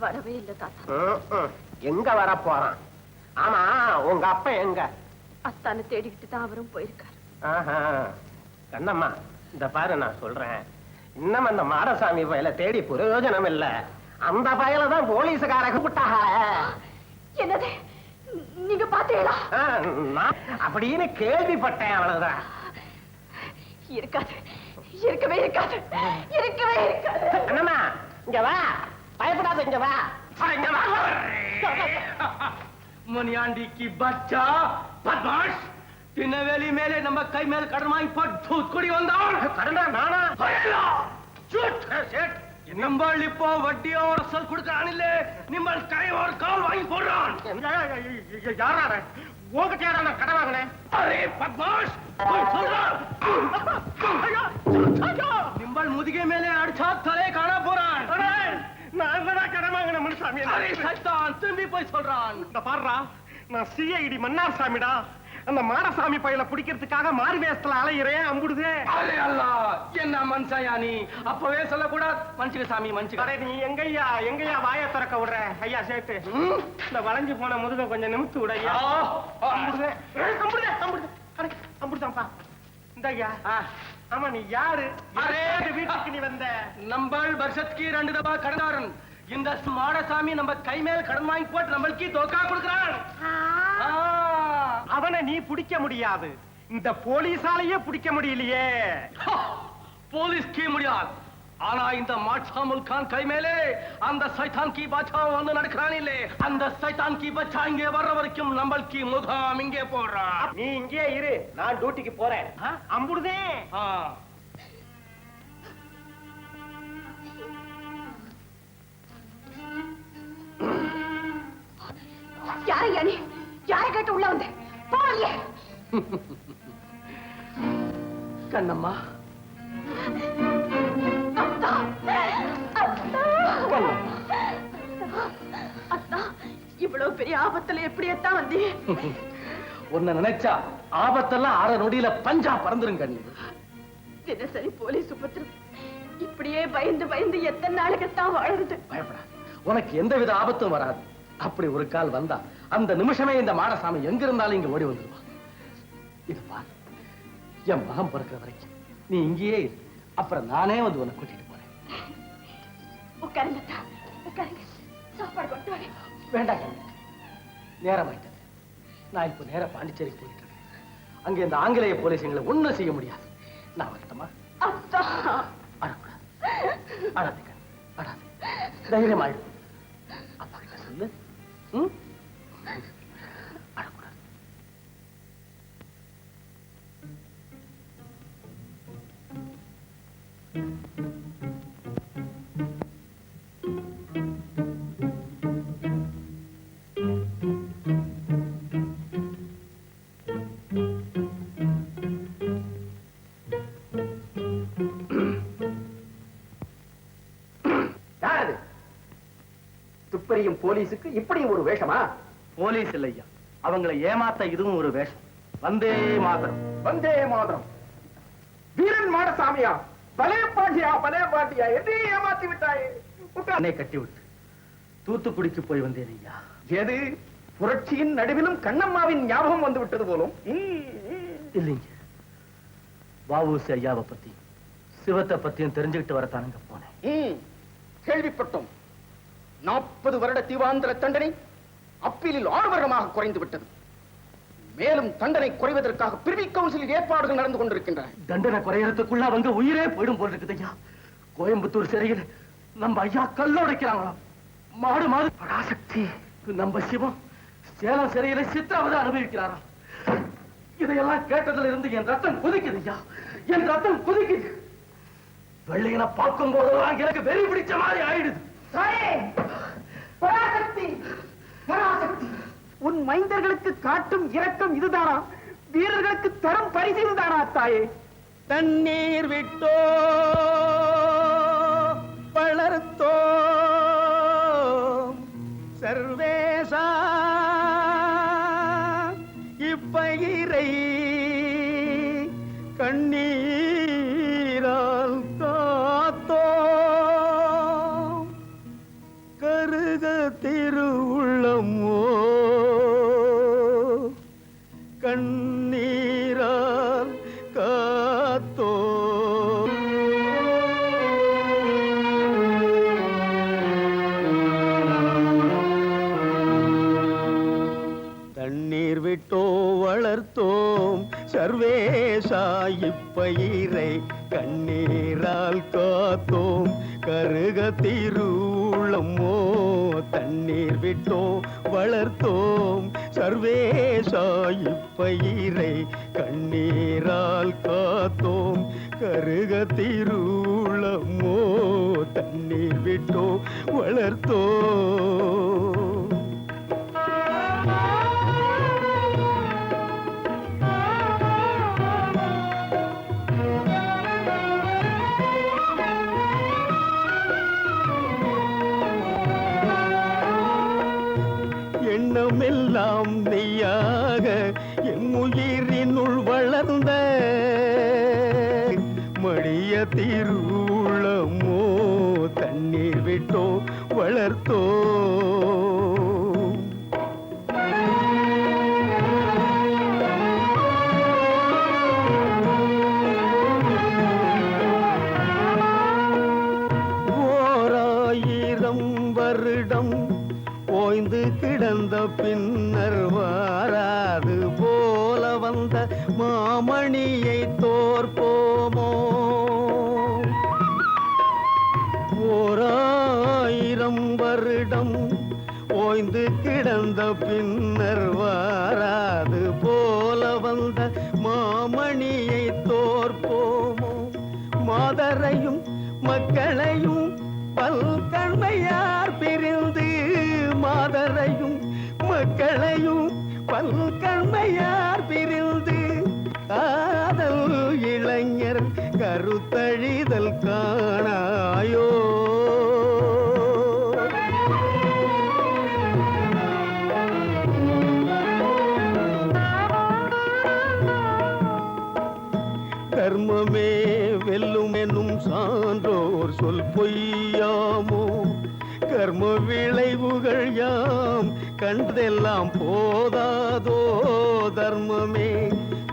வரவே இல்ல தாத்தா. எங்க வர போறான்? ஆமா, உங்க அப்பா எங்க? அத்தானை தேடிக்கிட்டு தான் அவரும் போயிருக்காரு. கண்ணம்மா, இந்த பாரு, நான் சொல்றேன், இன்னும் அந்த மாடசாமி பயல தேடி பிரயோஜனம் இல்ல. அந்த பயல தான் போலீஸுக்காரங்க கூப்பிட்டாங்க. என்னது, நீங்க பாத்தீங்களா? அப்படின்னு கேள்விப்பட்டேன், அவ்வளவுதான். இருக்காது, இருக்கவே இருக்காது, இருக்கவே இருக்காது. என்னம்மா, இங்க வா, பயப்படாத, இங்க வா. मुनियाण्डी की बच्चा बदमाश तिनवेली मेले नंबर कई मेल कड़माई पर धूत कुड़ी वंदान கடனா நானா? भयला झूठ सेठ निंबल लिपो वड्डी और असल कुड़कानिले निंबल कई और काल वांगी போடுறான். யாரா உங்ககிட்ட யாரா நான் கடன் வாங்கினேன்? अरे बदमाश कोई சொல்றா निंबल मुदिगे मेले अड़छा तले काना போறான். நான் தான் கடன் வாங்கின மனுஷாமி. अरे சைத்தான் திரும்பி போய் சொல்றான். இந்த பாருடா, நான் சிஐடி மன்னார் சாமிடா. அந்த மாடசாமி பையல பிடிக்கிறதுக்காக மாறு வேஷத்துல அலையிறேன், அம்புடுதே. அரே அல்லாஹ், என்ன மனுஷயா நீ? அப்பவே சொல்லக்கூடாது. மனுஷங்க சாமி, மனுஷங்க. அடே, நீ எங்கய்யா வாயை திறக்க விடுற? ஐயா சேட்டு, இந்த வளைஞ்சு போன முதுக கொஞ்சம் நிமித்து விட ஐயா. அம்புடுதே, அம்புடுதே, அம்புடுதே. அடே, அம்புடுதான்ப்பா. இந்த ஐயா. ஆமா, நீ யாரு? அரே, வீட்டுக்கு நீ வந்த? நம்பள் வருஷத்துக்கு 2 தடவை கடன்காரன். இந்த மாடசாமி நம்ம கை மேல் கடன் வாங்கி போட்டு நம்மளுக்கு தோக்கா கொடுக்கிறான். அவனை நீ பிடிக்க முடியாது. இந்த போலீஸாலேயே பிடிக்க முடியலையே. போலீஸ்க்கு முடியாது. ஆனா இந்த மாட்சாமுல் கான் கை மேலே அந்த சைத்தான் கி பச்சா வந்து நடக்கிறான் இல்லே, அந்த சைத்தான் கி பச்சா இங்கே வர்ற வரைக்கும் நம்மளுக்கு முகாம் இங்கே போடுறான். நீ இங்கே இரு, நான் டியூட்டிக்கு போறேன். அம்புடுதே. யாரையா நீ? யாரை கேட்டு உள்ள வந்த? போறியே. கண்ணம்மா, அத்தா, அத்தா, அத்தா, இவ்வளவு பெரிய ஆபத்துல எப்படியத்தான் வந்தீ? உன்னை நினைச்சா ஆபத்தெல்லாம் 6 நொடியில பஞ்சா பறந்துரும் கண்ணு. தினசரி போலீஸ் உபத்திரம். இப்படியே பயந்து பயந்து எத்தனை நாளுக்குத்தான் வாழறது? பயப்படாது, உனக்கு எந்தவித ஆபத்தும் வராது. அப்படி ஒரு கால் வந்தா அந்த நிமிஷமே இந்த மாடசாமி எங்க இருந்தாலும் இங்க ஓடி வந்துருவான். இது பாரு, என் மகன் பிறக்கிற வரைக்கும் நீ இங்கேயே இரு. அப்புறம் நானே வந்து உன்னை கூட்டிட்டு போறேன். உட்காருங்க, உட்காருங்க. சாப்பாடு கொண்டு வரேன். வேண்டாம், நேரம் ஆயிட்டது. நான் இப்ப நேர பாண்டிச்சேரிக்கு போயிட்டு இருக்கேன். அங்க இந்த ஆங்கிலேய போலீஸ் எங்களை ஒண்ணும் செய்ய முடியாது. நான் வரட்டுமா? அத்தா, அழக்கூடாது, அழாதீங்க, அழாது. தைரியம் ஆயிடும். அப்பா கிட்ட சொல்லு. அழக்கூடாது. துப்பறியும் போலீஸுக்கு இப்படியும் ஒரு வேஷமா? போலீஸ் இல்லையா, அவங்களை ஏமாத்த இதுவும் ஒரு வேஷம். வந்தே மாதரம், வந்தே மாதரம். வீரன் மாடசாமியா, பலே பாண்டியா, பலே பாண்டியா, எதையே ஏமாத்தி விட்டாயே. என்னை கட்டி விட்டு தூத்துக்குடிக்கு போய் வந்தேன் ஐயா. எது? புரட்சியின் நடுவிலும் கண்ணம்மாவின் ஞாபகம் வந்து விட்டது போலும். இல்லைங்க, வஉசி ஐயாவை பத்தி சிவத்தை பத்தியும் தெரிஞ்சுக்கிட்டு வரத்தானுங்க போனேன். கேள்விப்பட்டோம். 40 வருட தீவாந்திர தண்டனை அப்பீலில் 6 வருடமாக குறைந்து விட்டது. மேலும் தண்டனை குறைவதற்காக பிரிவி கவுன்சிலில் ஏற்பாடுகள் நடந்து கொண்டிருக்கின்றன. தண்டனை குறையறதுக்குள்ள அவங்க உயிரே போயிடும் போல் இருக்குது ஐயா. கோயம்புத்தூர் சிறையில் நம்ம ஐயா கல்லோடைக்கிறாங்களாம். மாடு மாடு பராசக்தி. நம்ம சிவம் சேலம் சிறையில சித்திரவதை அனுபவிக்கிறாராம். இதையெல்லாம் கேட்டதுல இருந்து என் ரத்தம் குதிக்குது ஐயா, என் ரத்தம் குதிக்குது. வெள்ளையனை பார்க்கும் போதெல்லாம் எனக்கு வெறி பிடிச்ச மாதிரி ஆயிடுது. பராசக்தி, பராசக்தி, உன் மைந்தர்களுக்கு காட்டும் இரக்கம் இதுதானா? வீரர்களுக்கு தரும் பரிசு இதுதானா தாயே? தண்ணீர் விட்டோ வளர்த்தோ சர்வேசா இப்பயிரை கண்ணீரால் காத்தோ கருக திருவுள்ளமோ கண்ணீரால் காத்தோ தண்ணீர் விட்டோ வளர்த்தோம் சர்வேசா இப்பயிரை கண்ணீரால் காத்தோம் கருக திருவுளமோ தண்ணீர் விட்டோ வளர்த்தோம் சர்வேசா இப்பயிரை கண்ணீரால் காத்தோம் கருக திருவுளமோ தண்ணீர் விட்டோ வளர்த்தோம் எண்ணமெல்லாம் நெய்யாக எம்முயிரினுள் வளர்ந்த மடிய திருவுளமோ தண்ணீர் விட்டோ வளர்த்தோ ஓராயிரம் வருடம் ஓய்ந்து கிடந்த பின்னர் வாராது போல வந்த மாமணியை தோற்போமோ ஓராயிரம் வருடம் ஓய்ந்து கிடந்த பின்னர் வாராது போல வந்த மாமணியை தோற்போமோ மாதரையும் மக்களையும் பல்கண்மையார் பிரிந்து மாதரையும் மக்களையும் பல்கண்மையார் பிரிந்து காதல் இளைஞர் கருத்தழிதல் காணாயோ கர்மமே வெல்லும் என்னும் சான்றோர் சொல் பொய்யாமோ கர்ம விளைவுகள் யாம் கண்டதெல்லாம் போதாதோ தர்மமே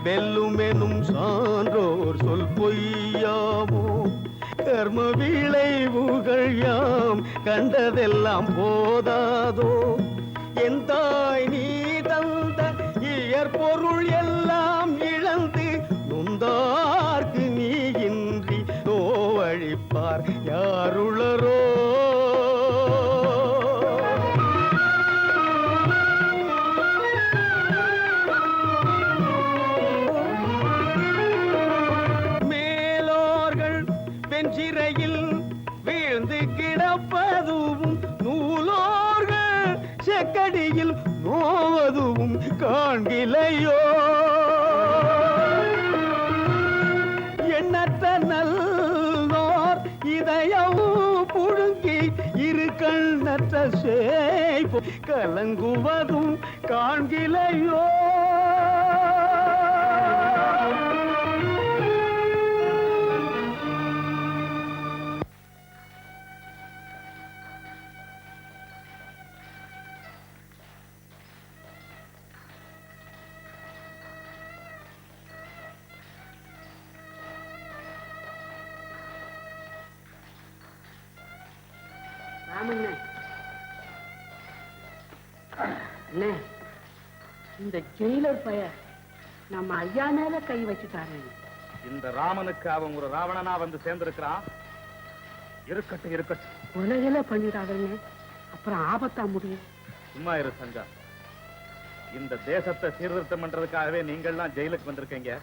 வெல்லும் எனும் சான்றோர் சொல் பொய்யாமோ கர்ம விளைவுகள் யாம் கண்டதெல்லாம் போதாதோ என் தாய் நீ தந்த இயற்பொருள் எல்லாம் இழந்து நொந்தார்க்கு நீ இன்றி நோவழிப்பார் யாருளரோ மேலோர்கள் வெஞ்சிறையில் வீழ்ந்து கிடப்பதும் நூலோர்கள் செக்கடியில் நோவதும் காண்கிலையோ எண்ணற்ற நல்லோர் இதயம் புழுங்கி இரு கண்ணற்ற சேய்ப்பு கலங்குவதும் காண்கிலையோ இந்த ஜெயிலர் பைய நம்ம ஐயா மேல கை வச்சுட்டாரு. இந்த ராமனுக்கு அவன் ஒரு ராவணனா வந்து சேர்ந்திருக்கிறான். இருக்கட்டும் இருக்கட்டும். உலகில பண்ணிடாதீங்க, அப்புறம் ஆபத்தா முடியும். சும்மா இரு சங்கா. இந்த தேசத்தை சீர்திருத்தம் பண்றதுக்காகவே நீங்கள்லாம் ஜெயிலுக்கு வந்திருக்கீங்க.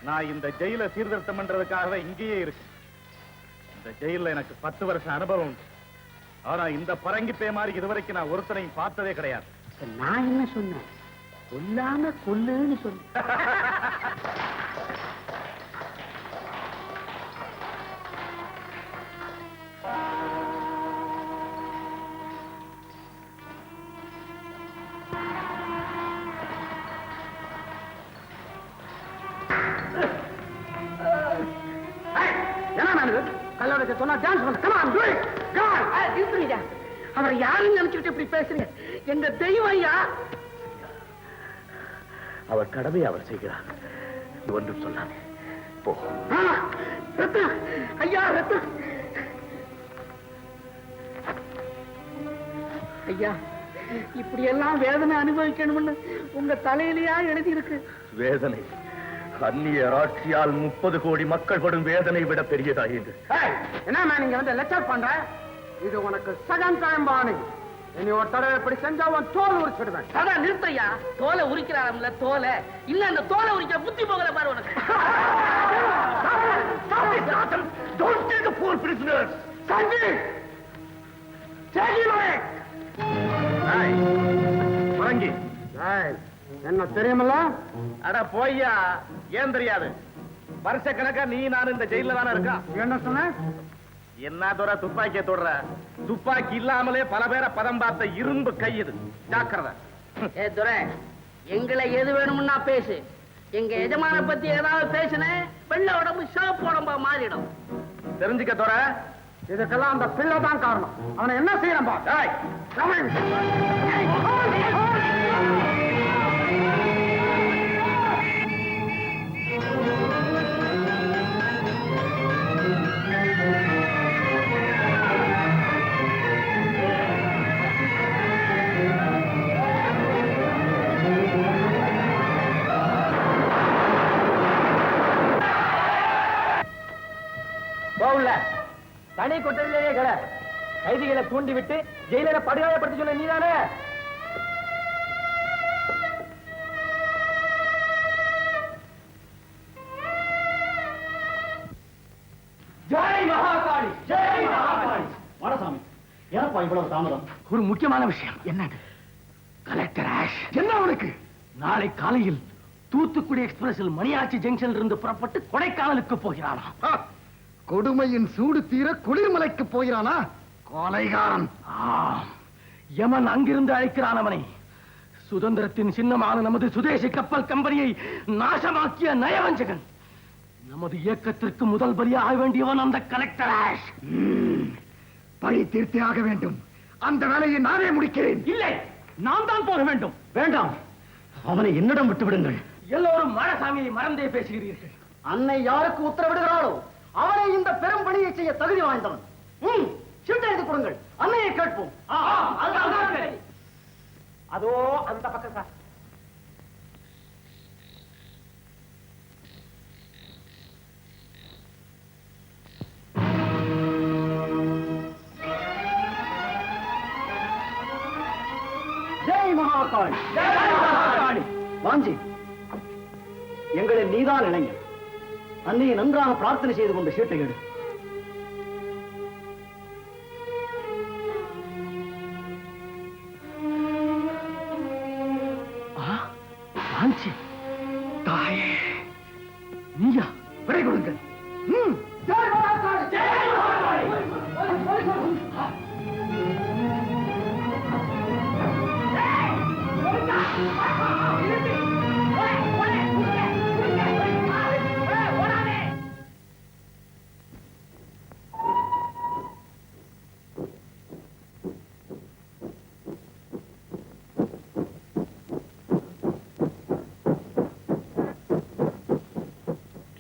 நான் இந்த ஜெயில சீர்திருத்தம் பண்றதுக்காகவே இங்கேயே இருக்கேன். இந்த ஜெயில எனக்கு 10 வருஷம் அனுபவம் உண்டு. ஆனா இந்த பரங்கி பே மாதிரி இதுவரைக்கும் நான் ஒருத்தரையும் பார்த்ததே கிடையாது. நான் என்ன சொன்னேன்? கொல்லாம கொல்லுன்னு சொன்ன. கல்லோட சொன்னா டான்ஸ் பண்ண. Come on, do it. Come on. அவரை யாரும் நினைச்சுக்கிட்டு இப்படி பேசுறீங்க? எங்க தெய்வம் ஐயா. அவர் கடமை அவர் செய்கிறார். ஒன்றும் சொல்லாதே. போ. ரத்னா ஐயா, ரத்னா ஐயா, இப்படி எல்லாம் வேதனை அனுபவிக்கணும்னு உங்க தலையிலேயா எழுதி இருக்கு? வேதனை அந்நிய ஆட்சியால் 30 கோடி மக்கள் படும் வேதனை விட பெரியதாயிற்று. என்னம்மா நீங்க வந்து லெக்சர் பண்ற? இது உனக்கு செகண்ட் டைம் வார்னிங். இனி ஒரு தடவை இப்படி செஞ்சா உன் தோல் உரிச்சிடுவேன். அதான் நிறுத்தையா. தோலை உரிக்கிறாருல, தோலை இல்ல, அந்த தோலை உரிக்க புத்தி போகல பாரு உனக்கு. Don't kill the poor prisoners. Sanjeev! Take him away! மறங்கி என்ன தெரியுமில்ல? அட போய்யா, ஏன் தெரியாது? வருஷ கணக்கா நீ நான் இந்த ஜெயில தானே இருக்கா. என்ன சொன்ன? என்ன துறை துப்பாக்கிய தொடுற? துப்பாக்கி இல்லாமலே பல பேரை பதம் பார்த்த இரும்பு கை இது. ஜாக்கிரதை. ஏ துரை, எங்களை எது வேணும்னா பேசு. எங்க எஜமான பத்தி ஏதாவது பேசுனேன், வெள்ள உடம்பு சிவப்பு உடம்பா மாறிடும். தெரிஞ்சுக்க துரை, இதுக்கெல்லாம் அந்த பிள்ளை தான் காரணம். அவனை என்ன செய்யறா? தனி கொட்டதிலேயே கல கைதிகளை தூண்டி விட்டு ஜெயிலரை படுகாயப்படுத்தி சொன்ன நீதானே? ஜெய் மகாகாளி, ஜெய் மகாகாளி. வடசாமி, ஏனப்பா இவ்வளவு தாமதம்? ஒரு முக்கியமான விஷயம். என்னது? கலெக்டர் ஆஷ் என்ன உனக்கு? நாளை காலையில் தூத்துக்குடி எக்ஸ்பிரஸில் மணியாச்சி ஜங்ஷன்ல இருந்து புறப்பட்டு கொடைக்கானலுக்கு போகிறானா? கொடுமையின் சூடு தீர குளிர்மலைக்கு போகிறானா? கொலைகாரன். யமன் அங்கிருந்து அழைக்கிறான் அவனை. சுதந்திரத்தின் சின்னமான நமது சுதேசி கப்பல் கம்பெனியை நாசமாக்கிய நயவஞ்சகன். நமது இயக்கத்திற்கு முதல் பலியாக வேண்டியவன் அந்த கலெக்டர் ஆஷ். பழி தீர்த்தே ஆக வேண்டும். அந்த வேலையை நானே முடிக்கிறேன். இல்லை, நான் தான் போக வேண்டும். வேண்டாம், அவனை என்னிடம் விட்டு விடுங்கள். எல்லோரும் மாடசாமியை மறந்தே பேசுகிறீர்கள். அன்னை யாருக்கு உத்தரவிடுகிறாளோ அவனை இந்த பெரும் பணியை செய்ய தகுதி வாய்ந்தவன். எழுதி கொடுங்கள், அன்னையை கேட்போம். அதோ அந்த பக்கம் சார். ஜெய் மகாகாளி, ஜெய் மகாகாளி. வாஞ்சி, எங்களில் நீதான் இளைஞர். அன்னையை நன்றாக பிரார்த்தனை செய்து கொண்டு சீட்டை எடு. தாயே, நீயா? விடை கொடுங்கள். ஜெய் மகாகாளி, ஜெய் மகாகாளி.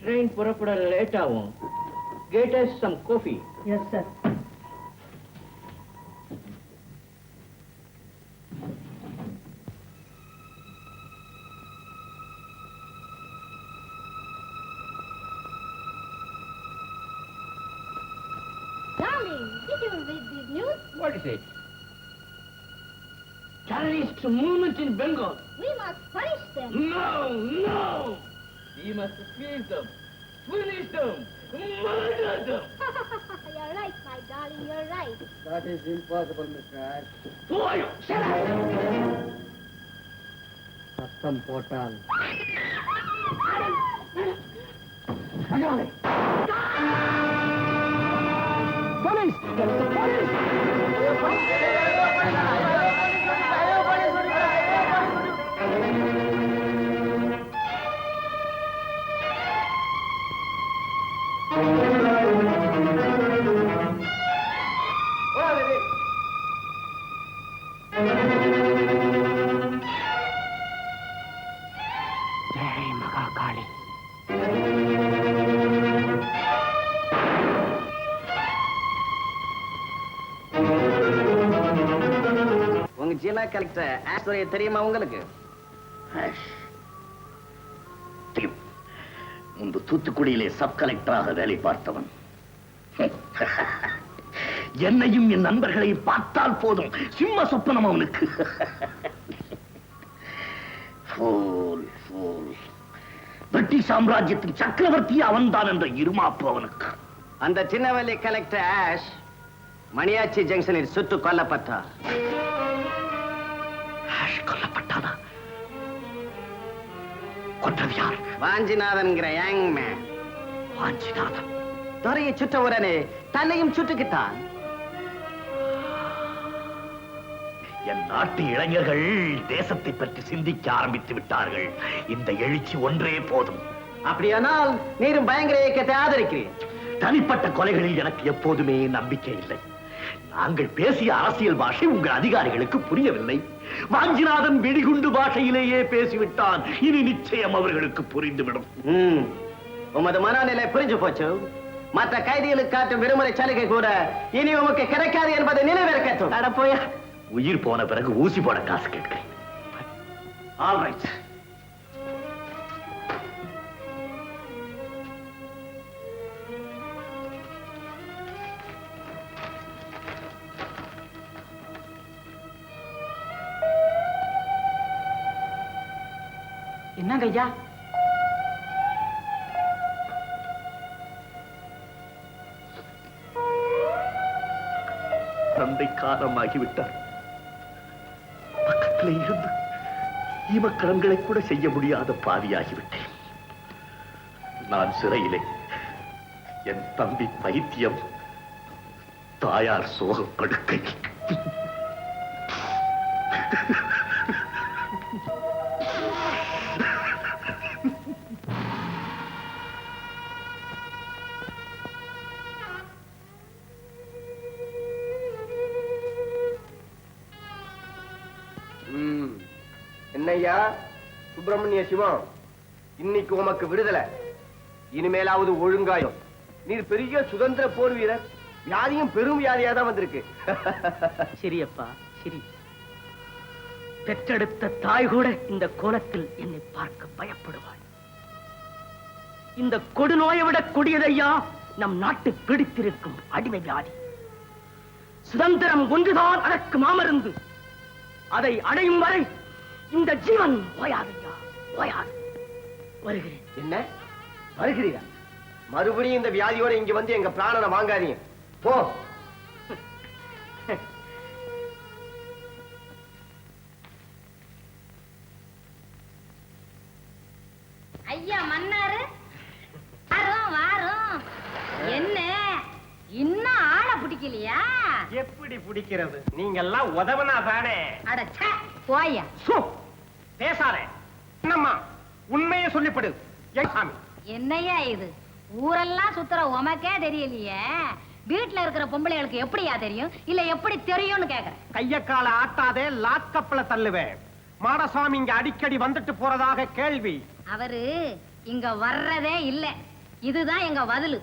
ட்ரெயின் புறப்பட லேட் ஆகும். Get us some coffee. Yes, sir. Darling, did you read this news? What is it? Terrorist movement in Bengal. We must punish them. No, no! We must seize them, finish them, murder them. You're right, my darling, you're right. That is impossible, Mr. Ash. Who are you? Shut up! சத்தம் போட்டால் தானே collector ஆஸ்வரிய தெரியுமா உங்களுக்கு? முன்பு தூத்துக்குடியிலே sub கலெக்டராக வேலை பார்த்தவன். என்னையும் என் நண்பர்களை பார்த்தால் போதும், சிம்ம சொப்பனம் அவனுக்கு. பிரிட்டிஷ் சாம்ராஜ்யத்தின் சக்கரவர்த்தி அவன்தான் என்ற இருமாப்பு அவனுக்கு. அந்த சின்னவல்லி கலெக்டர் ஆஷ் மணியாச்சி ஜங்ஷனில் சுட்டு கொல்லப்பட்டார். கொல்லப்பட்டானா? கொன்றது யார்? வாஞ்சிநாதன்கிற யங் மேன். வாஞ்சிநாதன் துறையை சுட்ட உடனே தன்னையும் சுட்டுக்கிட்டான். என் நாட்டு இளைஞர்கள் தேசத்தை பற்றி சிந்திக்க ஆரம்பித்து விட்டார்கள். இந்த எழுச்சி ஒன்றே போதும். அப்படியானால் நீரும் பயங்கர இயக்கத்தை ஆதரிக்கிறேன். தனிப்பட்ட கொலைகளில் எனக்கு எப்போதுமே நம்பிக்கை இல்லை. நாங்கள் பேசிய அரசியல் பாஷை உங்கள் அதிகாரிகளுக்கு புரியவில்லை. வாஞ்சிநாதன் வெடிகுண்டு பாஷையிலேயே பேசிவிட்டான். இனி நிச்சயம் அவர்களுக்கு புரிந்துவிடும். உமது மனநிலை புரிஞ்சு போச்சு. மற்ற கைதிகளுக்கு காட்டும் விடுமுறை சலுகை கூட இனி உமக்கு கிடைக்காது என்பதை நினைவிருக்கட்டும். அடப்போயா, உயிர் போன பிறகு ஊசி போட காசு கேட்கிறேன். All right. என்னங்க ஐயா? தந்தை காலமாகிவிட்டார். பக்கத்திலே இருந்து ஈமக்கடன்களை கூட செய்ய முடியாத பாவியாகிவிட்டேன். நான் சிறையிலே, என் தம்பி பைத்தியம், தாயார் சோகப் படுக்கை. என்னையா சுப்பிரமணிய சிவம், இன்னைக்கு உமக்கு விடுதலை. இனிமேலாவது ஒழுங்காயும். நீர் பெரிய சுதந்திர போர் வீரர். வியாதியும் பெரும் வியாதியா தான் வந்திருக்கு. சரியப்பா சரி. பெற்றெடுத்த தாய் கூட இந்த கோலத்தில் என்னை பார்க்க பயப்படுவாள். இந்த கொடுநோயை விட கொடியதையா நம் நாட்டு பிடித்திருக்கும் அடிமை வியாதி. சுதந்திரம் ஒன்றுதான் அதற்கு மாமருந்து. அதை அடையும் வரை இந்த ஜீவன் ஓயாதையா, ஓயாது. வருகிறேன். என்ன வருகிறீரா? மறுபடியும் இந்த வியாதியோட இங்க வந்து எங்க பிராணனை வாங்காதீங்க. போ. ஐயா மன்னாரு வாரும் வாரும். என்ன இன்னும் ஆளை பிடிக்கலையா? எப்படி பிடிக்கிறது? நீங்க எல்லாம் உதவனா தானே. அடச்சே போயா. பேசாதே. என்னம்மா உண்மையை சொல்லிப்படு. சாமி, என்னையா இது? ஊரெல்லாம் சுத்துற உமக்கே தெரியலையே. வீட்டுல இருக்கிற பொம்பளைகளுக்கு எப்படியா தெரியும்? இல்ல எப்படி தெரியும்னு கேக்குறேன். கைய கால ஆட்டாதே, லாக்கப்ல தள்ளுவேன். மாடசாமி இங்க அடிக்கடி வந்துட்டு போறதாக கேள்வி. அவரு இங்க வர்றதே இல்ல. இதுதான் எங்க வதிலு.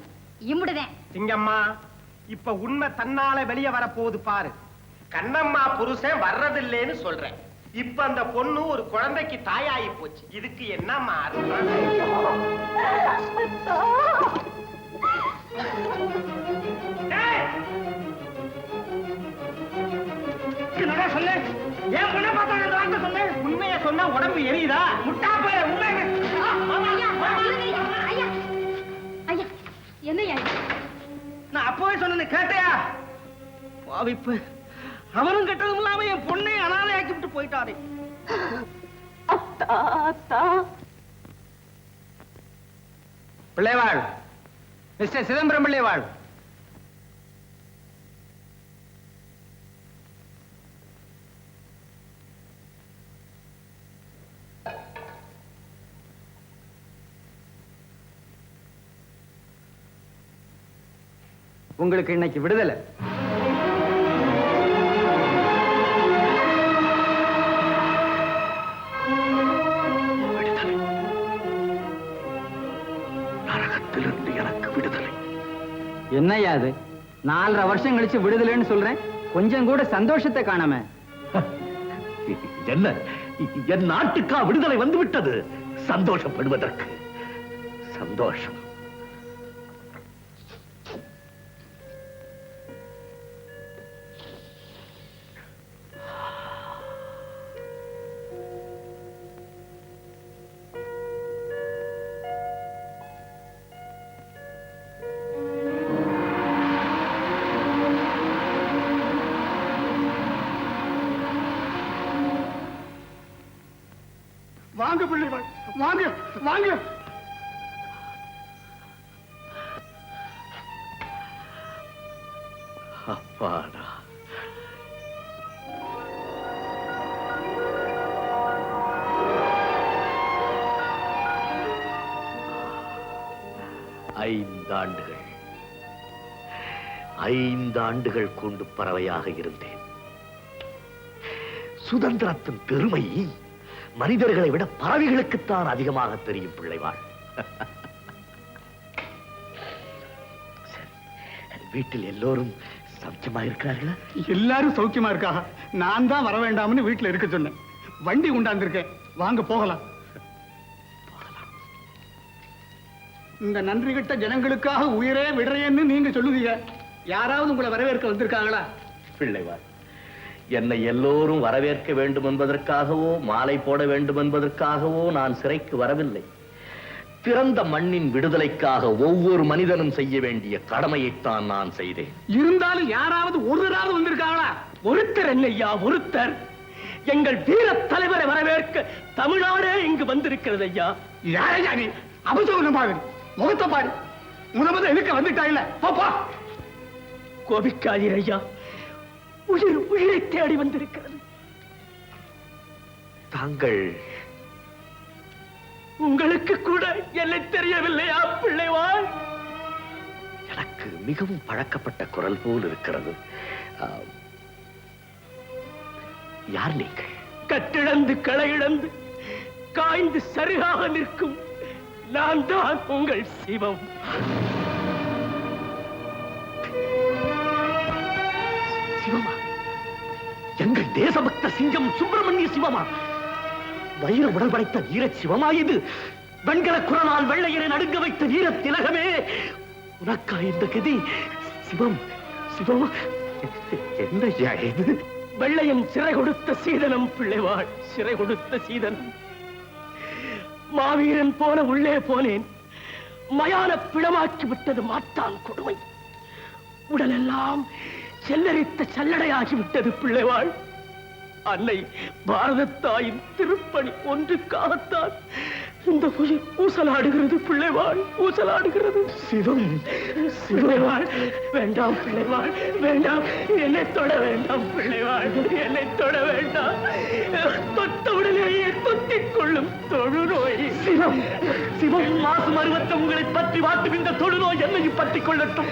இம்முடுதேன். சிங்கம்மா, இப்ப உண்மை தன்னால வெளியே வரப்போகுது பாரு. கண்ணம்மா புருஷன் வர்றதில்லைன்னு சொல்றேன். இப்ப அந்த பொண்ணு ஒரு குழந்தைக்கு தாயாகி போச்சு. இதுக்கு என்னம்மா அர்த்தம்? சொல்லு. ஏன் பொண்ணை பார்த்தா சொல்லு. உண்மையை சொன்னா உடம்பு எரியுதா? முட்டாப்ப உண்மை. என்னையா நான் அப்பவே சொன்ன கேட்டையா? பாவிப்பு. அவனும் கெட்டதும் இல்லாம என் பொண்ணை அனாதையாக்கி விட்டு போயிட்டாரே. பிள்ளைவாள், மிஸ்டர் சிதம்பரம் பிள்ளைவாள். உங்களுக்கு இன்னைக்கு விடுதலை. நரகத்திலிருந்து எனக்கு விடுதலை. என்னையா அது? 4.5 வருஷம் கழிச்சு விடுதலைன்னு சொல்றேன். கொஞ்சம் கூட சந்தோஷத்தை காணாம. என்ன, என் நாட்டுக்கா விடுதலை வந்துவிட்டது? சந்தோஷப்படுவதற்கு சந்தோஷம். வாங்க பிள்ளைகள், வாங்க வாங்க. அப்பாடா, ஐந்தாண்டுகள் கொண்டு பறவையாக இருந்தேன். சுதந்திரத்தின் பெருமை மனிதர்களை விட பறவைகளுக்குத்தான் அதிகமாக தெரியும் பிள்ளைவாள். வீட்டில் எல்லோரும் சௌக்கியமா இருக்கிறார்களா? எல்லாரும் சௌக்கியமா இருக்கா? நான் தான் வர வேண்டாம்னு வீட்டுல இருக்க சொன்னேன். வண்டி கொண்டாந்துருக்கேன், வாங்க போகலாம். இந்த நன்றி கட்ட ஜனங்களுக்காக உயிரே விடுறேன்னு நீங்க சொல்லுவீங்க. யாராவது உங்களை வரவேற்க வந்திருக்காங்களா? பிள்ளைவாள், என்னை எல்லோரும் வரவேற்க வேண்டும் என்பதற்காகவோ மாலை போட வேண்டும் என்பதற்காகவோ நான் சிறைக்கு வரவில்லை. பிறந்த மண்ணின் விடுதலைக்காக ஒவ்வொரு மனிதனும் செய்ய வேண்டிய கடமையைத்தான் நான் செய்தேன். இருந்தாலும் யாராவது ஒருவராவது வந்திருக்காங்களா? ஒருத்தர் என்னையா, ஒருத்தர். எங்கள் வீர தலைவரை வரவேற்க தமிழ்நாடே இங்கு வந்திருக்கிறது ஐயா. யாரையா நீ? அபசகுணம் பாரு, முகத்தை பாரு. முதல் எதுக்க வந்துட்டா இல்ல? பாப்பா, கோபிக்காதீர் ஐயா, உயிரை தேடி வந்திருக்கிறது. தாங்கள் உங்களுக்கு கூட என்னை தெரியவில்லையா பிள்ளைவாள்? எனக்கு மிகவும் பழக்கப்பட்ட குரல் போல் இருக்கிறது. யார் நீங்கள்? கட்டிழந்து களையிழந்து காய்ந்து சரியாக நிற்கும் நான் தான் உங்கள் சிவம். சிவமா? எங்கள் தேசபக்த சிங்கம் சுப்பிரமணிய சிவமா? வைர உடல் படைத்த வீர சிவமா இது? வெண்கல குரலால் வெள்ளையரை நடுங்க வைத்த வீர திலகமே, உனக்கா இந்த கதி? சிவம், சிவம், என்ன இது? வெள்ளையன் சிறை கொடுத்த சீதனம் பிள்ளைவாள், சிறை கொடுத்த சீதனம். மாவீரன் போல உள்ளே போனேன், மயான பிணமாக்கி விட்டது மாட்டான் கொடுமை. உடலெல்லாம் செல்லரித்த சல்லடையாகிவிட்டது பிள்ளைவாள். அன்னை பாரத தாயின் திருப்பணி ஒன்றுக்காகத்தான் இந்த உயிர் ஊசலாடுகிறது பிள்ளைவாள், ஊசலாடுகிறது. சிவம், பிள்ளைவாள், வேண்டாம் பிள்ளைவாள், வேண்டாம், என்னை தொட வேண்டாம் பிள்ளைவாள், என்னை தொட வேண்டாம். தொட்டவுடனேயே தொத்திக் கொள்ளும் தொழுநோய். சிவம், சிவம், மாசு மருவத்தை உங்களை பற்றி வாட்டும் இந்த தொழுநோய் என்னையும் பற்றிக் கொள்ளட்டும்.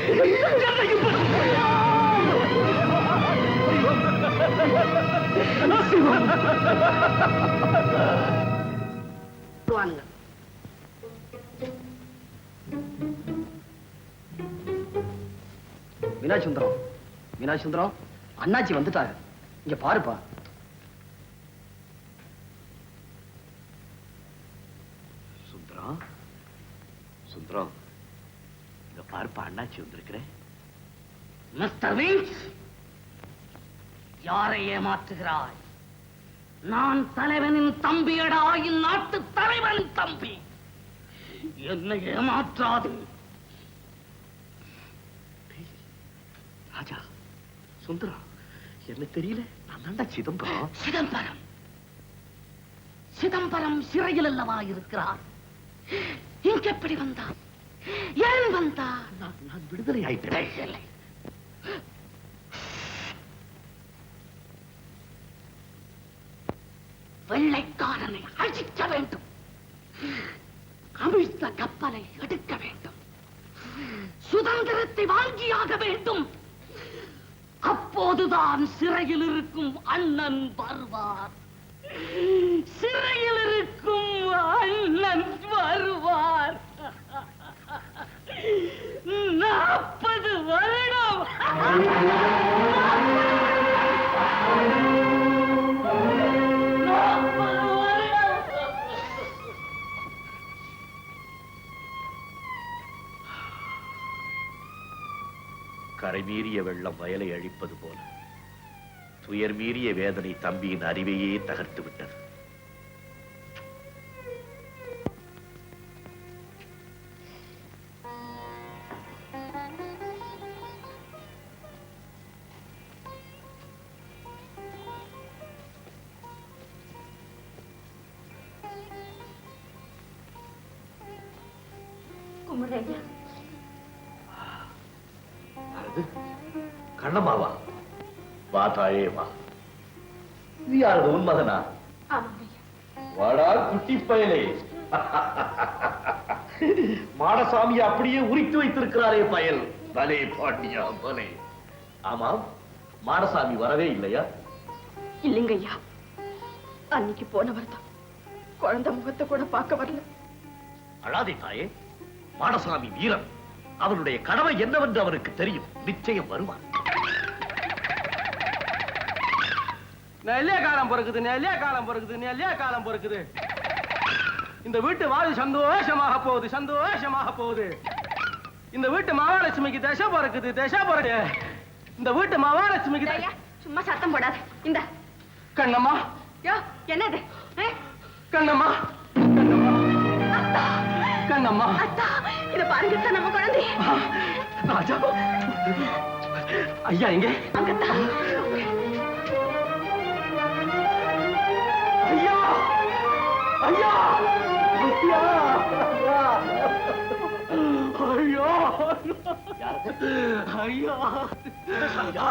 மீனாட்சி சுந்தரம், மீனாட்சி சுந்தரம், அண்ணாச்சி வந்துட்டாரு, இங்க பாருப்பா. சுந்தரம், சுந்தரம், இங்க பாருப்பா, அண்ணாச்சி வந்திருக்கிறேன். மிஸ்டர் வின்ஸ், யாரை ஏமாற்றுகிறாய்? நான் தலைவனின் தம்பியடா, இந்நாட்டு தலைவனின் தம்பி. என்னை ஏமாற்றாது. ராஜா, சுந்தரம், என்ன தெரியல, நான் தான்டா சிதம்பரம். சிதம்பரம், சிதம்பரம் சிறையில் அல்லவா இருக்கிறார்? இங்க எப்படி வந்தார்? ஏன் வந்தார்? நான் விடுதலை ஆயிட்டேன். வெள்ளைக்காரனை அழிக்க வேண்டும், அமிழ்ந்த கப்பலை எடுக்க வேண்டும், சுதந்திரத்தை வாங்கியாக வேண்டும். அப்போதுதான் சிறையில் இருக்கும் அண்ணன் வருவார். சிறையில் இருக்கும் அண்ணன் வருவார். 40 வருடம். கரைமீறிய வெள்ளம் வயலை அழிப்பது போல துயர் மீறிய வேதனை தம்பியின் அறிவையே தகர்த்து விட்டது. குமரையா, கண்ணம்மாவா? வா தாயே வா. இது யாரது உன்மகனா? ஆமாங்கய்யா. வாடா குட்டி பயலே. மாடசாமி அப்படியே உரித்து வைத்திருக்கிறாரே பயல். பலே பாண்டியா பலே. ஆமாம், மாடசாமி வரவே இல்லையா? இல்லைங்கய்யா, அன்னைக்கு போனவர் தான். குழந்தை முகத்தை கூட பார்க்க வரல. அழாதே தாயே, மாடசாமி வீரன். அவனுடைய கடமை என்னவென்று அவனுக்கு தெரியும். நிச்சயம் வருவான். நெல்லிய காலம் பொறுக்குது, நெல்லிய காலம் பொறுக்குது, நெல்லிய காலம் பொறுக்குது. இந்த வீட்டு வாழ்வு சந்தோஷமாக போகுது, சந்தோஷமாக போகுது. இந்த வீட்டு மகாலட்சுமிக்கு தசை பொறுக்குது, தசை பொறுக்கு. இந்த வீட்டு மகாலட்சுமிக்கு சும்மா சத்தம் போடாது. இந்த கண்ணம்மா, யோ என்னது? கண்ணம்மா, கண்ணம்மா, அத்தா, இத பாருங்க அத்தா, நம்ம குழந்தை. ராஜா, ஐயா எங்க? அங்கத்தா. ஐயா, ஐயா, ஐயா, ஐயா, ஐயா,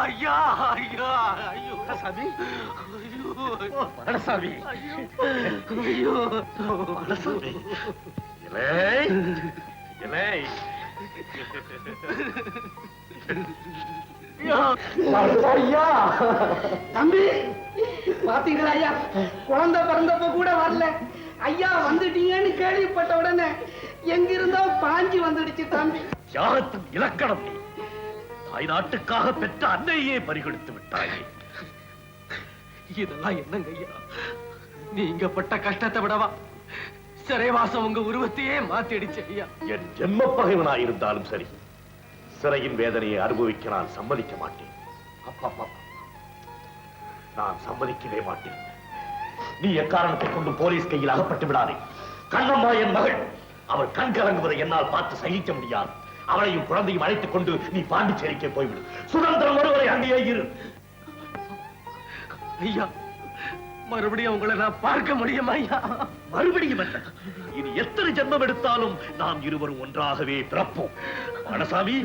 ஐயா, ஐயா, ஐயோ, சாமி, மாடசாமி, ஐயோ, மாடசாமி. இலே, இலே. ஐயா, தம்பி, பாத்தீங்களா ஐயா, குழந்தை பிறந்தப்ப கூட வரல. ஐயா வந்துட்டீங்கன்னு கேள்விப்பட்ட உடனே எங்கிருந்தோ பாஞ்சி வந்துடுச்சு தம்பி. தியாகத்தின் இலக்கணம் நீ. தாய் நாட்டுக்காக பெற்ற அன்னையே பறிகொடுத்து விட்டாயே. இதெல்லாம் என்னங்க ஐயா, நீங்க பட்ட கஷ்டத்தை விடவா சிறைவாசம் உங்க உருவத்தையே மாத்திடுச்சு ஐயா. என் ஜென்ம பகைவனாயிருந்தாலும் சரி, சிறையின் வேதனையை அனுபவிக்க நான் சம்மதிக்க மாட்டேன். அப்பா, நான் சம்மதிக்கவே மாட்டேன். நீ எக்காரணத்தை கொண்டு போலீஸ் கையில் அகப்பட்டு விடாதே. கண்ணம்மா என் மகள். அவள் கண் கலங்குவதை என்னால் பார்த்து சகிக்க முடியாது. அவளையும் குழந்தையும் அழைத்துக் கொண்டு நீ பாண்டிச்சேரிக்கே போய்விடு. சுதந்திரம் ஒருவரை அங்கேயே இரு. ஐயா, மறுபடியும் உங்களை நான் பார்க்க முடியுமா ஐயா? மறுபடியும் என்ன? இனி எத்தனை ஜென்மம் எடுத்தாலும் நாம் இருவரும் ஒன்றாகவே பிறப்போம். மாடசாமி,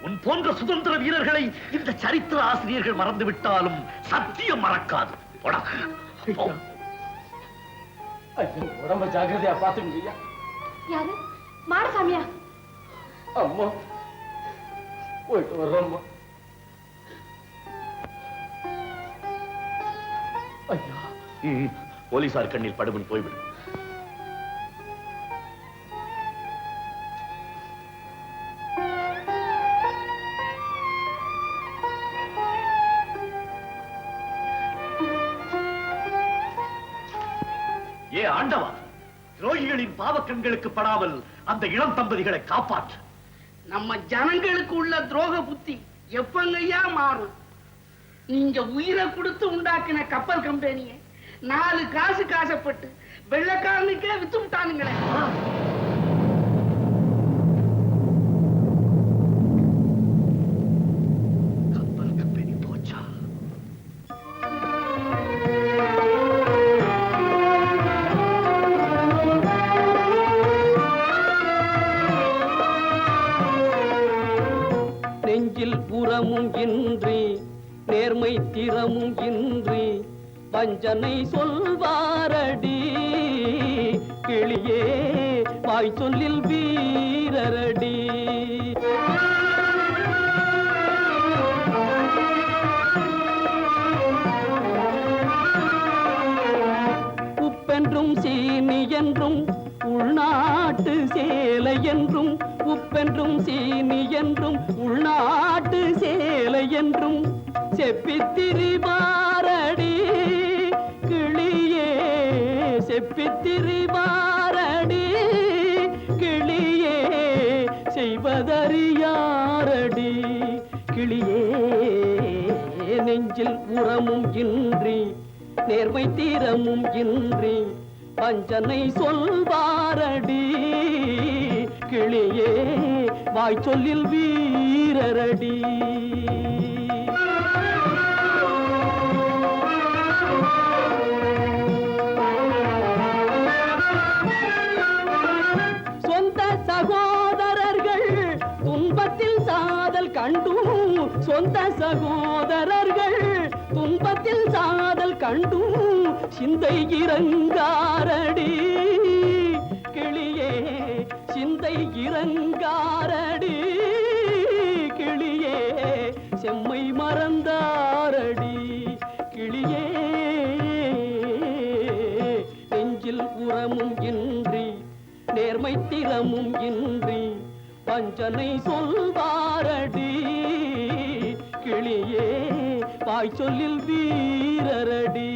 உன் போன்ற சுதந்திர வீரர்களை இந்த சரித்திர ஆசிரியர்கள் மறந்து விட்டாலும் சத்தியம் மறக்காது. போடா. போ. ஐயா, உடம்ப ஜாக்கிரதையா பாத்துக்கங்க ஐயா. யாரு? மாடசாமியா? அம்மா, போயிட்டு வர்றோம்மா. ஐயா, போலீசார் கண்ணில் படுமுன் போய்விடு. ஏ ஆண்டவா, துரோகிகளின் பாவக்கண்களுக்கு படாமல் அந்த இளம் தம்பதிகளை காப்பாற்று. நம்ம ஜனங்களுக்கு உள்ள துரோக புத்தி எப்பங்கய்யா மாறும்? நீங்க உயிரை கொடுத்து உண்டாக்கின கப்பல் கம்பெனியை 4 காசு காசப்பட்டு வெள்ளக்காரனுக்கே வித்து விட்டானுங்களே. கப்பல் கம்பெனி போச்சா? நெஞ்சில் புறமும் இன்றி நேர்மை திறமும் இன்றி வஞ்சனை சொல்வாரடி கிளியே வாய் சொல்லில் வீரரடி. உப்பென்றும் சீனி என்றும் உள்நாட்டு சேலை என்றும், உப்பென்றும் சீனி என்றும் உள்நாட்டு சேலை என்றும் செப்பித்திரிபாரடி கிளியே, செப்பித்திரிபாரடி கிளியே, செய்வதறியாரடி கிளியே. இன்றி நேர்மை தீரமும் இன்றி வஞ்சனை சொல்வாரடி கிளியே வாய் சொல்லில் வீரரடி. சொந்த சகோதரர்கள் துன்பத்தில் சாதல் கண்டும் சொந்த சகோதரர்கள் துன்பத்தில் சாதல் கண்டும் சிந்தை இறங்காரடி கிளியே சிந்தை இறங்காரடி கிளியே செம்மை மறந்தாரடி கிளியே. நெஞ்சில் உரமும் இன்றி நேர்மை திறமும் இன்றி வஞ்சனை சொல்வாரடி கிளியே வாய் சொல்லில் வீரரடி.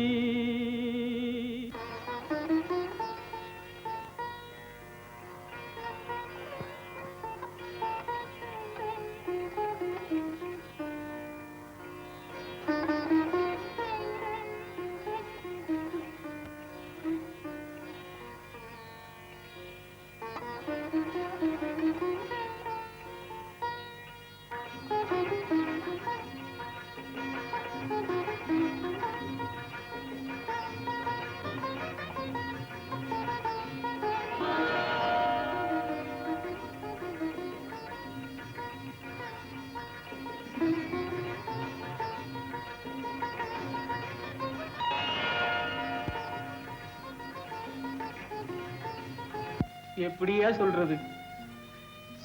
எப்படியா சொல்றது?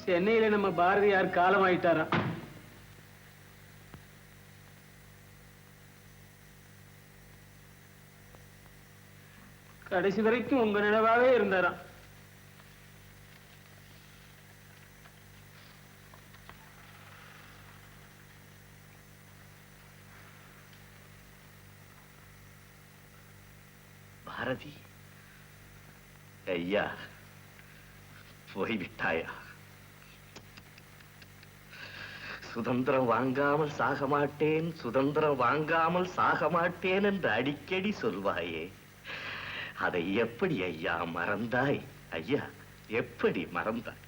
சென்னையில நம்ம பாரதியார் காலமாயிட்டாரா? கடைசி வரைக்கும் உங்க நினைவாவே இருந்தாரா? பாரதி ஐயா போய்விட்டாயா? சுதந்திரம் வாங்காமல் சாக மாட்டேன், சுதந்திரம் வாங்காமல் சாக மாட்டேன் என்று அடிக்கடி சொல்வாயே, அதை எப்படி ஐயா மறந்தாய்? ஐயா எப்படி மறந்தாய்?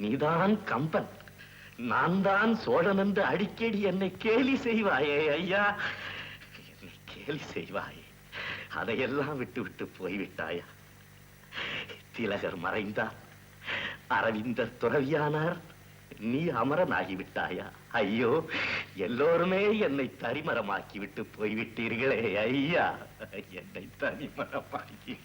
நீதான் கம்பன், நான் தான் சோழன் என்று அடிக்கடி என்னை கேலி செய்வாயே ஐயா, என்னை கேலி செய்வாயே. அதையெல்லாம் விட்டு விட்டு போய்விட்டாயா? திலகர் மறைந்தார், அரவிந்தர் துறவியானார், நீ அமரனாகிவிட்டாயா? ஐயோ, எல்லோருமே என்னை தரிமரமாக்கி விட்டு போய்விட்டீர்களே ஐயா, என்னை தரிமரமாக்கி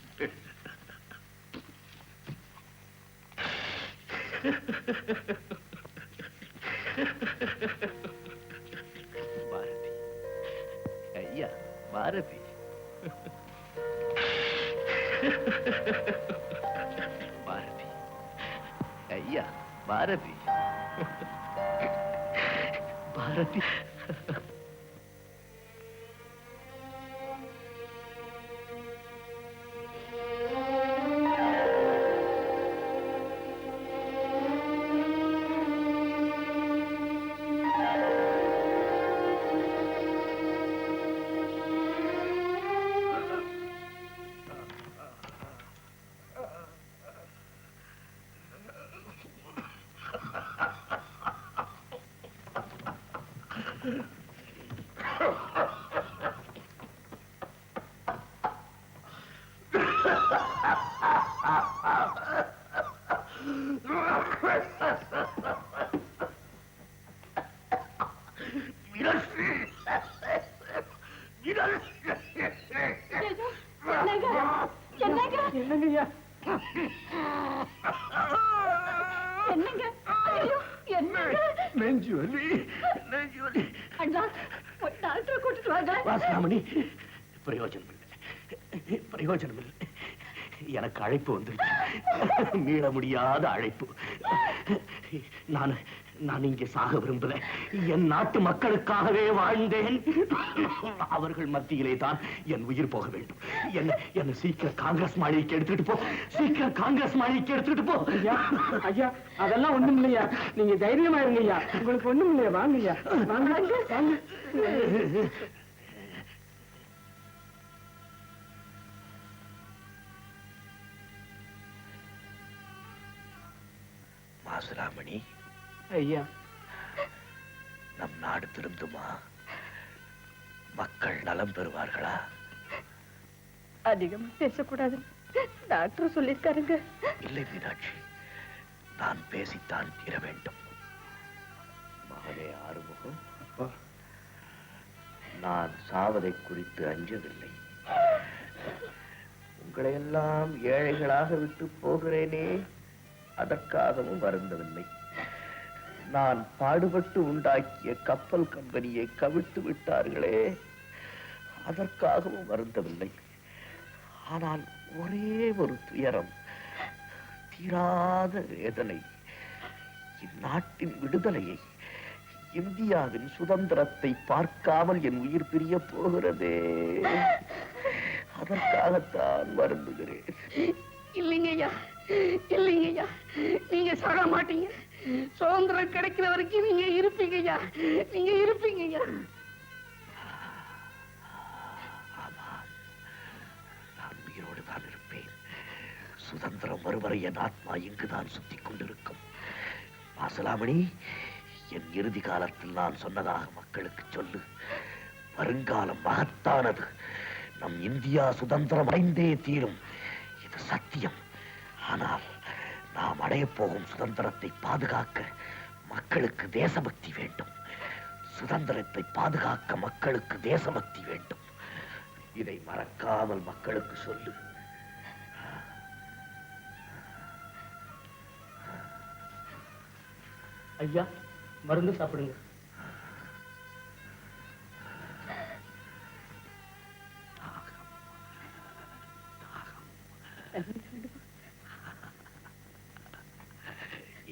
பாரதி ஐயா, பாரதி பாரதி ஐயா, பாரதி பாரதி என்னங்கய்யா? என்னங்க? ஐயோ, என்னங்க? நெஞ்சு வலி, நெஞ்சு வலி. அண்ணா, ஒரு டாக்டரை கூட்டிட்டு வாங்க. வாசனாமணி, பிரயோஜனம் இல்லை, பிரயோஜனம் இல்லை. எனக்கு அழைப்பு வந்துருச்சு, மீள முடியாத அழைப்பு. நான் இங்கே சாக விரும்பல, என் நாட்டு மக்களுக்காகவே வாழ்ந்தேன். அவர்கள் மத்தியிலே தான் என் உயிர் போக வேண்டும். என்ன சீக்கிரம் காங்கிரஸ் மாளிகைக்கு எடுத்துட்டு போ, சீக்கிரம் காங்கிரஸ் மாளிகைக்கு எடுத்துட்டு போ. ஐயா, அதெல்லாம் ஒண்ணும் இல்லையா, நீங்க தைரியமா இருங்கய்யா, உங்களுக்கு ஒண்ணும் இல்லையா, வாங்கய்யா, வாங்க வாங்க. மாசுராமணி, ஐயா, நம் நாடு திருந்துமா? மக்கள் நலம் பெறுவார்களா? அதிகமா பேசக்கூடாது டாக்டர் சொல்லிருக்காருங்க. இல்லை மீனாட்சி, நான் பேசித்தான் தீர வேண்டும். மகனே ஆறுமுகம், நான் சாவதை குறித்து அஞ்சவில்லை. உங்களை எல்லாம் ஏழைகளாக விட்டு போகிறேனே, அதற்காகவும் வருந்தவில்லை. நான் பாடுபட்டு உண்டாக்கிய கப்பல் கம்பெனியை கவிழ்த்து விட்டார்களே, அதற்காகவும் வருந்தவில்லை. ஆனால் ஒரே ஒரு துயரம், தீராத வேதனை, இந்நாட்டின் விடுதலையை, இந்தியாவின் சுதந்திரத்தை பார்க்காமல் என் உயிர் பிரிய போகிறதே, அதற்காகத்தான் வருந்துகிறேன். இல்லைங்கய்யா, இல்லைங்கய்யா, நீங்க சாக மாட்டீங்க. சுதந்திரம் கிடைக்கிற வரைக்கும் நீங்க இருப்பீங்கய்யா, நீங்க இருப்பீங்கய்யா. நான் உயிரோடு தான் இருப்பேன். சுதந்திரம் வருவரை என் ஆத்மா இங்குதான் சுத்திக் கொண்டிருக்கும். மாசுலாமணி, என் இறுதி காலத்தில் நான் சொன்னதாக மக்களுக்கு சொல்லு. வருங்காலம் மகத்தானது. நம் இந்தியா சுதந்திரம் அடைந்தே தீரும். இது சத்தியம். ஆனால் நாம் அடையப் போகும் சுதந்திரத்தை பாதுகாக்க மக்களுக்கு தேசபக்தி வேண்டும். சுதந்திரத்தை பாதுகாக்க மக்களுக்கு தேசபக்தி வேண்டும். இதை மறக்காமல் மக்களுக்கு சொல்லு. ஐயா, மருந்து சாப்பிடுங்க.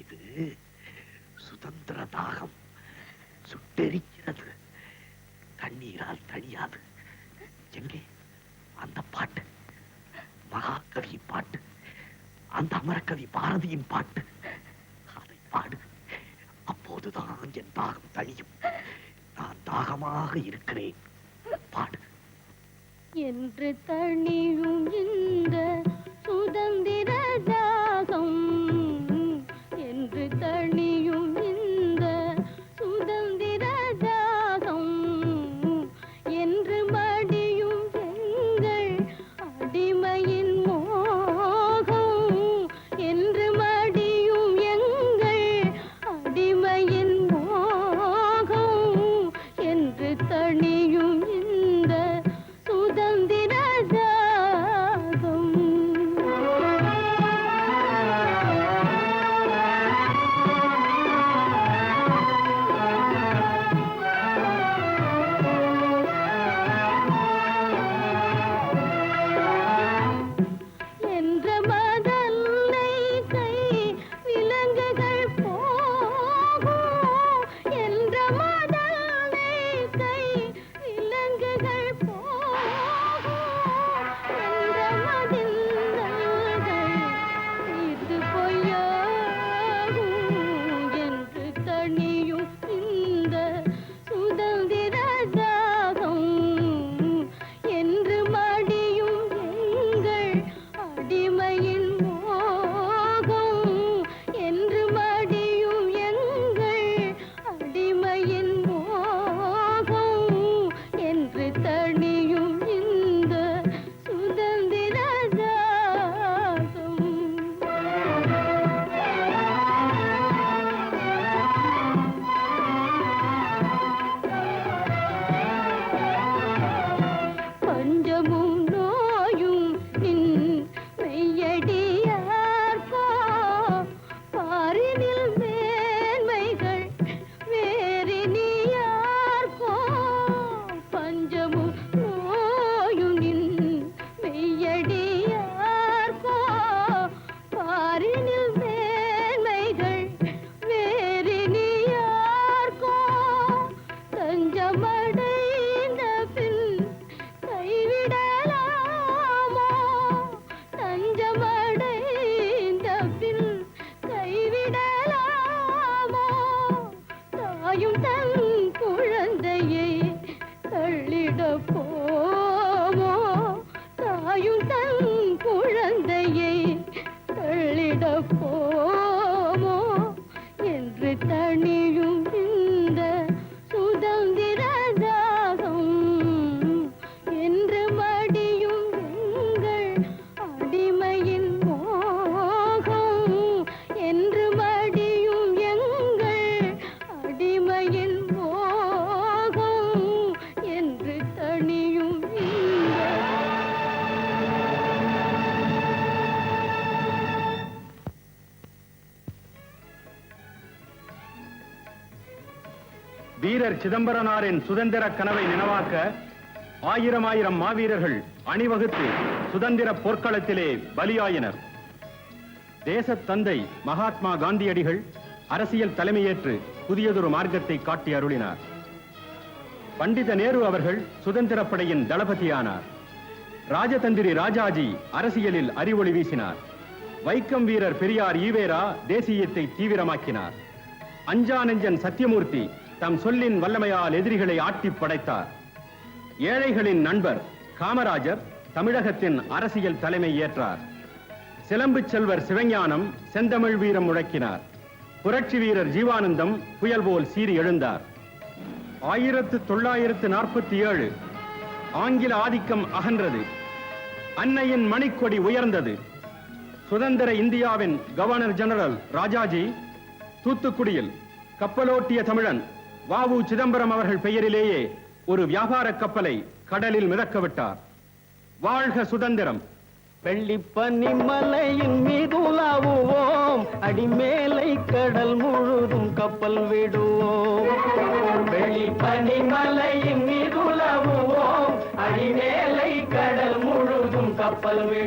இது சுதந்திர தாகம், சுட்டெரிக்கிறது. தண்ணீரால் தணியாது. எங்கே அந்த பாட்டு, மகாகவி பாட்டு, அந்த அமரகவி பாரதியின் பாட்டு, அதை பாடு. அப்போதுதான் என் தாகம் தணியும். நான் தாகமாக இருக்கிறேன். பாடு. என்று தணியும் இந்த சுதந்திர தாகம், என்று தணியும் இந்த சுதந்திர தாகம், என்று மடியும் எங்கள் அடிமையின் மோகம், என்று மடியும் எங்கள் அடிமையின் மோகம், என்று தணியும் இந்த சுதந்திர தாகம். வீரர் சிதம்பரனாரின் சுதந்திர கனவை நினைவாக்க ஆயிரம் ஆயிரம் மாவீரர்கள் அணிவகுத்து சுதந்திர போர்க்களத்திலே பலியாயினர். தேசத் தந்தை மகாத்மா காந்தியடிகள் அரசியல் தலைமையேற்று புதியதொரு மார்க்கத்தை காட்டி அருளினார். பண்டித நேரு அவர்கள் சுதந்திரப் படையின் தளபதியானார். ராஜதந்திரி ராஜாஜி அரசியலில் அறிவொளி வீசினார். வைக்கம் வீரர் பெரியார் ஈவேரா தேசியத்தை தீவிரமாக்கினார். அஞ்சா நெஞ்சன் சத்தியமூர்த்தி தம் சொல்லின் வல்லமையால் எதிரிகளை ஆட்டி படைத்தார். ஏழைகளின் நண்பர் காமராஜர் தமிழகத்தின் அரசியல் தலைமை ஏற்றார். சிலம்பு செல்வர் சிவஞானம் செந்தமிழ் வீரம் முழக்கினார். புரட்சி வீரர் ஜீவானந்தம் புயல் போல் சீறி எழுந்தார். 1947 ஆங்கில ஆதிக்கம் அகன்றது. அன்னையின் மணிக்கொடி உயர்ந்தது. சுதந்திர இந்தியாவின் கவர்னர் ஜெனரல் ராஜாஜி தூத்துக்குடியில் கப்பலோட்டிய தமிழன் வ.உ. சிதம்பரம் அவர்கள் பெயரிலேயே ஒரு வியாபார கப்பலை கடலில் மிதக்க விட்டார். வாழ்க சுதந்திரம். வெள்ளிப்பனி மலையின் மீது உலாவுவோம், அடிமேலை கடல் முழுதும் கப்பல் விடுவோம். வெள்ளிப்பனி மலையின் மீது உலாவுவோம், அடிமேலை கடல் முழுதும் கப்பல் விடுவோம்.